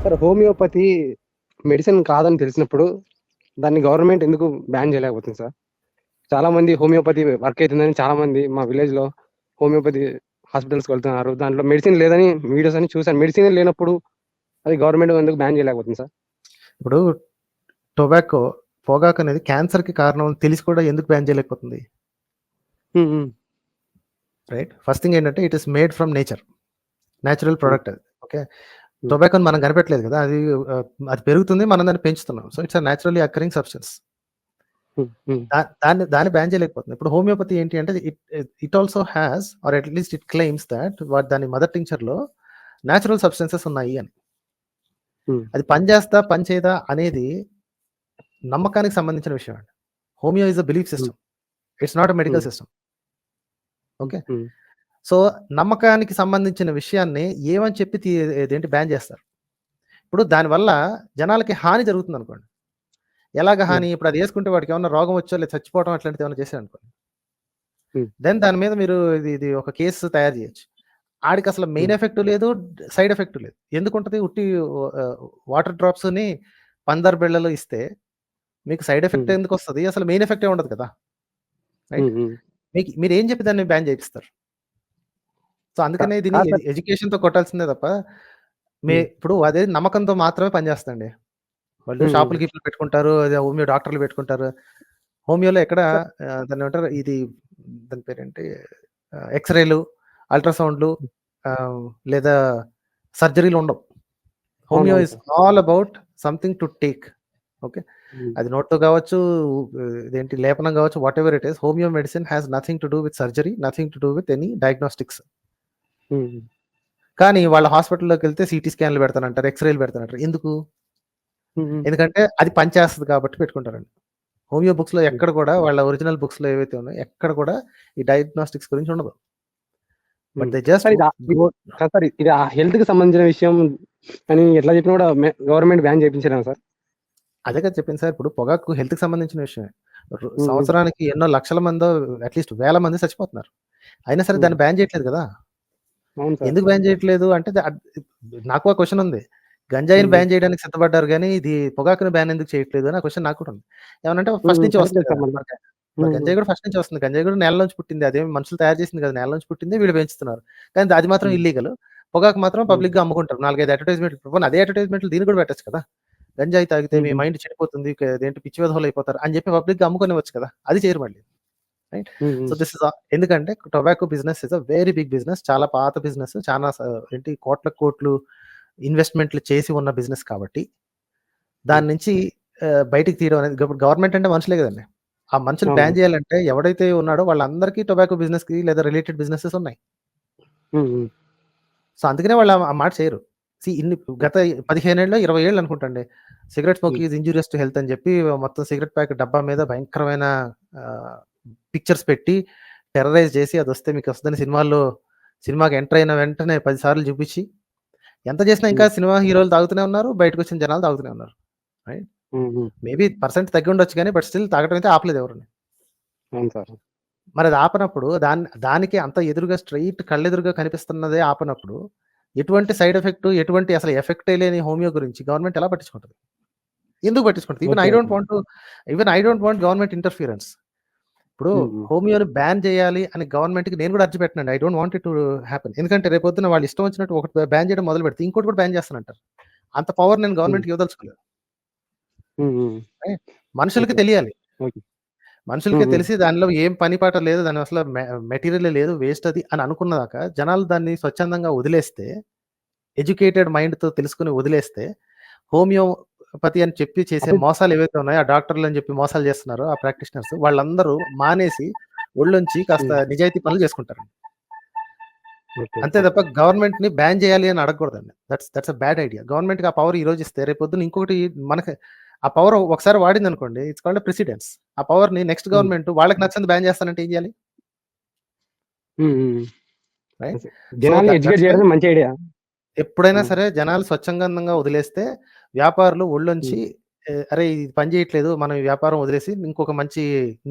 Sir homeopathy medicine కాదని తెలిసినప్పుడు దాన్ని గవర్నమెంట్ ఎందుకు బ్యాన్ చేయలేకపోతుంది సార్? చాలా మంది హోమియోపతి వర్క్ అవుతుందని చాలా మంది మా విలేజ్ లో హోమియోపతి హాస్పిటల్స్కి వెళ్తున్నారు. దాంట్లో మెడిసిన్ లేదని వీడియోస్ అని చూసాను. మెడిసిన్ లేనప్పుడు అది గవర్నమెంట్ ఎందుకు బ్యాన్ చేయలేకపోతుంది సార్? ఇప్పుడు పొగాకు అనేది క్యాన్సర్ కి కారణం అని తెలిసి కూడా ఎందుకు బ్యాన్ చేయలేకపోతుంది? రైట్. ఫస్ట్ థింగ్ ఏంటంటే it is made from nature, natural product అది. ఓకే, టొబాకోని మనం కనిపెట్టలేదు కదా, అది పెరుగుతుంది, మనం దాన్ని పెంచుతున్నాం. So it's a naturally occurring substance. దాన్ని బ్యాన్ చేయలేకపోతుంది. ఇప్పుడు హోమియోపతి ఏంటి అంటే it also has are at least it claims that దాని మదర్ టింక్చర్ లో న్యాచురల్ సబ్స్టెన్సెస్ ఉన్నాయి అని. అది పని చేయదా అనేది నమ్మకానికి సంబంధించిన విషయం అండి. Homeo is a belief system, it's not a medical system. Okay, so నమ్మకానికి సంబంధించిన విషయాన్ని ఏమని చెప్పి ఏంటి బ్యాన్ చేస్తారు. ఇప్పుడు దానివల్ల జనాలకి హాని జరుగుతుంది అనుకోండి. ఎలాగ హాని? ఇప్పుడు అది వేసుకుంటే వాడికి ఏమన్నా రోగం వచ్చో లేదా చచ్చిపోవడం అట్లాంటిది ఏమైనా చేశారు అనుకోండి, దెన్ దాని మీద మీరు ఇది ఒక కేసు తయారు చేయొచ్చు. ఆడికి అసలు మెయిన్ ఎఫెక్ట్ లేదు, సైడ్ ఎఫెక్ట్ లేదు. ఎందుకుంటది? ఉట్టి వాటర్ డ్రాప్స్ ని పందర్ బిళ్ళలో ఇస్తే మీకు సైడ్ ఎఫెక్ట్ ఎందుకు వస్తుంది? అసలు మెయిన్ ఎఫెక్ట్ ఉండదు కదా. రైట్, మీరు ఏం చెప్పి దాన్ని బ్యాన్ చేపిస్తారు? సో అందుకనే దీన్ని ఎడ్యుకేషన్ తో కొట్టాల్సిందే తప్ప ఇప్పుడు అదే నమ్మకంతో మాత్రమే పనిచేస్తండి. వాళ్ళు షాపులు గీపులు పెట్టుకుంటారు, అదే హోమియో డాక్టర్లు పెట్టుకుంటారు. హోమియోలో ఎక్కడ దాన్ని ఏమంటారు, దాని పేరేంటి, ఎక్స్రేలు, అల్ట్రాసౌండ్లు లేదా సర్జరీలు ఉండవు. Homeo is all about something to take. Okay, అది నోట్తో కావచ్చు, ఇదేంటి లేపనం కావచ్చు, what ever it is. Homeo medicine has nothing to do with surgery, nothing to do with any diagnostics. కానీ వాళ్ళ హాస్పిటల్లోకి వెళ్తే సిటీ స్కాన్లు పెడతానంటారు, ఎక్స్రేలు పెడతానంటారు. ఎందుకు? ఎందుకంటే అది పనిచేస్తుంది కాబట్టి పెట్టుకుంటారండి. హోమియో బుక్స్ లో ఎక్కడ కూడా, వాళ్ళ ఒరిజినల్ బుక్స్ లో ఏవైతే ఉన్నాయో ఎక్కడ కూడా ఈ డయాగ్నోస్టిక్స్ గురించి ఉండదు. బట్ దే జస్ట్ ఇది హెల్త్ కి సంబంధించిన విషయం అని ఎట్లా చెప్పినా కూడా గవర్నమెంట్ బ్యాన్ చేయించలేము సార్. అదే కదా చెప్పింది సార్. ఇప్పుడు పొగాకు హెల్త్ కి సంబంధించిన విషయమే. సంవత్సరానికి ఎన్నో లక్షల మందో, అట్లీస్ట్ వేల మంది చచ్చిపోతున్నారు. అయినా సరే దాన్ని బ్యాన్ చేయట్లేదు కదా. ఎందుకు బ్యాన్ చేయట్లేదు అంటే నాకు ఆ క్వశ్చన్ ఉంది. గంజాయిని బ్యాన్ చేయడానికి సిద్ధపడ్డారు కానీ ఇది పొగాకుని బ్యాన్ ఎందుకు చేయట్లేదు అని ఆ క్వశ్చన్ నాకు కూడా ఉంది. ఏమనంటే ఫస్ట్ నుంచి వస్తుంది కదా, గంజాయి కూడా ఫస్ట్ నుంచి వస్తుంది. గంజాయి కూడా నేల నుంచి పుట్టింది, అదేమి మనుషులు తయారు చేసింది కదా, నేల నుంచి పుట్టింది, వీళ్ళు పెంచుతున్నారు. కానీ అది మాత్రం ఇల్లీగల్. పొగాకు మాత్రం పబ్లిక్ గా అమ్ముకుంటారు. 4-5 అడ్వర్టైజ్మెంట్లు. అదే అడ్వర్టైజ్మెంట్లు దీన్ని కూడా పెట్టచ్చు కదా. గంజాయి తాగితే మీ మైండ్ చెడిపోతుంది, ఏంటి పిచ్చి విధవులు అయిపోతారు అని చెప్పి పబ్లిక్ గా అమ్ముకునేవచ్చు కదా. అది చేయరు మళ్ళీ. రైట్, సో దిస్ ఇస్ ఎందుకంటే tobacco business is a very big business, చాలా పాత బిజినెస్, చాలా ఏంటి కోట్లు ఇన్వెస్ట్మెంట్లు చేసి ఉన్న బిజినెస్ కాబట్టి దాని నుంచి బయటికి తీయడం అనేది, గవర్నమెంట్ అంటే మనుషులే కదండి. ఆ మనుషులు బ్యాన్ చేయాలంటే ఎవడైతే ఉన్నాడో వాళ్ళందరికీ టొబాకో బిజినెస్ కి లేదా రిలేటెడ్ బిజినెసెస్ ఉన్నాయి. సో అందుకనే వాళ్ళు ఆ మాట చేయరు. గత 15 ఏళ్ళు 20 ఏళ్ళు అనుకుంటండి, cigarette smoking is injurious to health అని చెప్పి మొత్తం సిగరెట్ ప్యాక్ డబ్బా మీద భయంకరమైన పిక్చర్స్ పెట్టి టెర్రరైజ్ చేసి అది వస్తే మీకు వస్తుందని సినిమాకి ఎంటర్ అయిన వెంటనే 10 సార్లు చూపించి ఎంత చేసినా ఇంకా సినిమా హీరోలు తాగుతూనే ఉన్నారు, బయటకు వచ్చిన జనాలు తాగుతూనే ఉన్నారు. రైట్, మేబీ పర్సెంట్ తగ్గి ఉండొచ్చు కానీ బట్ స్టిల్ తాగడం అయితే ఆపలేదు ఎవరిని. మరి అది ఆపనప్పుడు దానికి అంత ఎదురుగా స్ట్రైట్ కళ్ళెదురుగా కనిపిస్తున్నదే ఆపనప్పుడు ఎటువంటి సైడ్ ఎఫెక్ట్, ఎటువంటి అసలు ఎఫెక్టే లేని హోమియో గురించి గవర్నమెంట్ ఎలా పట్టించుకుంటుంది? ఎందుకు పట్టించుకుంటుంది? Even I don't want government interference. ఇప్పుడు హోమియోని బ్యాన్ చేయాలి అని గవర్నమెంట్ కి నేను కూడా అర్జీ పెట్టనండి. I don't want it to happen. ఎందుకంటే రేపొద్దున వాళ్ళు ఇష్టం వచ్చినట్టు ఒకటి బ్యాన్ చేయడం మొదలు పెడితే ఇంకోటి కూడా బ్యాన్ చేస్తానంటారు. అంత పవర్ నేను గవర్నమెంట్ కి ఇవ్వదలుచుకోలేదు. మనుషులకి తెలియాలి, మనుషులకి తెలిసి దానిలో ఏం పని పాట లేదు, దాని అసలు మెటీరియల్ లేదు, వేస్ట్ అది అని అనుకున్నదాకా జనాలు దాన్ని స్వచ్ఛందంగా వదిలేస్తే, ఎడ్యుకేటెడ్ మైండ్ తో తెలుసుకుని వదిలేస్తే, హోమియోపతి అని చెప్పి చేసే మోసాలు ఏవైతే ఉన్నాయో, ఆ డాక్టర్లు అని చెప్పి మోసాలు చేస్తున్నారో ఆ ప్రాక్టీషనర్స్, వాళ్ళందరూ మానేసి ఒళ్ళొంచి కాస్త నిజాయితీ పనులు చేసుకుంటారు. అంతే తప్ప గవర్నమెంట్ ని బ్యాన్ చేయాలి అని అడగకూడదండి. That's a bad idea. Government కి ఆ పవర్ ఈ రోజు ఇస్తే రేపొద్దున ఇంకొకటి మనకి ఆ పవర్ ఒకసారి వాడింది అనుకోండి, ఇట్స్ కాల్డ్ ప్రెసిడెన్స్. ఆ పవర్ ని నెక్స్ట్ గవర్నమెంట్ వాళ్ళకి నచ్చని బ్యాన్ చేస్తానంటే ఏం చేయాలి? ఎప్పుడైనా సరే జనాలు స్వచ్ఛందంగా వదిలేస్తే, వ్యాపారులు ఒళ్ళొంచి అరే ఇది పని చేయట్లేదు, మనం ఈ వ్యాపారం వదిలేసి ఇంకొక మంచి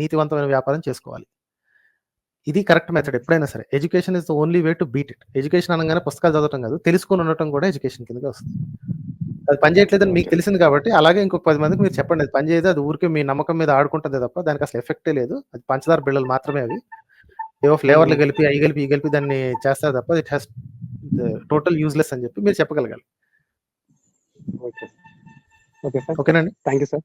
నీతివంతమైన వ్యాపారం చేసుకోవాలి. ఇది కరెక్ట్ మెథడ్ ఎప్పుడైనా సరే. Education is the only way to beat it. Education అనగానే పుస్తకాలు చదవటం కాదు, తెలుసుకుని ఉండటం కూడా ఎడ్యుకేషన్ కిందకే వస్తుంది అది పని చేయట్లేదని మీకు తెలిసింది కాబట్టి అలాగే ఇంకొక 10 మందికి మీరు చెప్పండి అది పని చేయదు, అది ఊరికే మీ నమ్మకం మీద ఆడుకుంటది తప్ప దానికి అసలు ఎఫెక్టే లేదు, అది పంచదార బిళ్ళలు మాత్రమే అవి, ఏవో ఫ్లేవర్లు కలిపి అవి కలిపి ఈ కలిపి దాన్ని చేస్తారు తప్ప ఇట్ హ్యాస్ టోటల్ యూజ్లెస్ అని చెప్పి మీరు చెప్పగలగాలి. ఓకే ఓకే సార్, ఓకేనండి. Thank you sir.